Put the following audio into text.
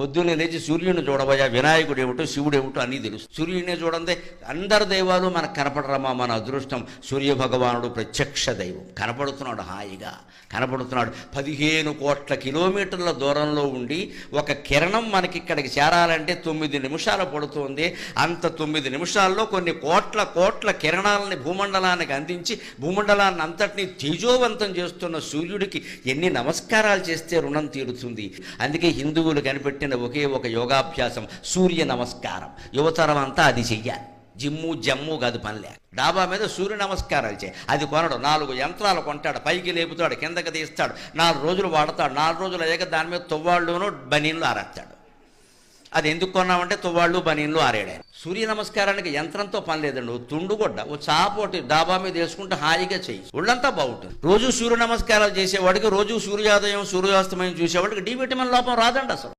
పొద్దున్నే లేచి సూర్యుని చూడబోయా, వినాయకుడు ఏమిటో శివుడు ఏమిటో అన్నీ తెలుసు. సూర్యుడినే చూడండి, అందరు దైవాలు మనకు కనపడరమ్మా. మన అదృష్టం సూర్య భగవానుడు ప్రత్యక్ష దైవం. కనపడుతున్నాడు, హాయిగా కనపడుతున్నాడు. 15 కోట్ల కిలోమీటర్ల దూరంలో ఉండి ఒక కిరణం మనకి ఇక్కడికి చేరాలంటే 9 నిమిషాలు పడుతుంది. అంత 9 నిమిషాల్లో కొన్ని కోట్ల కిరణాలని భూమండలానికి అందించి భూమండలాన్ని అంతటినీ తేజోవంతం చేస్తున్న సూర్యుడికి ఎన్ని నమస్కారాలు చేస్తే రుణం తీరుతుంది. అందుకే హిందువులు కనిపెట్టిన ఒకే ఒక యోగాభ్యాసం సూర్య నమస్కారం. యువతరం అంతా అది చెయ్యాలి. జమ్ము కాదు పనిలే. డాబా మీద సూర్య నమస్కారాలు చేయి. అది కొనడు, 4 యంత్రాలు కొంటాడు, పైకి లేపుతాడు, కిందకి తీస్తాడు, 4 రోజులు వాడతాడు. 4 రోజులు అయ్యాక దాని మీద తువ్వాళ్ళును బనీన్లు ఆరేస్తాడు. అది ఎందుకు కొన్నామంటే తువ్వాళ్ళు బనీన్లు ఆరేడారు. సూర్య నమస్కారానికి యంత్రంతో పని లేదండి. ఓ తుండుగొడ్డ, ఓ చాపోటి డాబా మీద వేసుకుంటే హాయిగా చెయ్యి, ఒళ్ళంతా బాగుంటుంది. రోజు సూర్య నమస్కారాలు చేసేవాడికి, రోజు సూర్యోదయం సూర్యాస్తమయం చూసేవాడికి డి విటమిన్ లోపం రాదండి అసలు.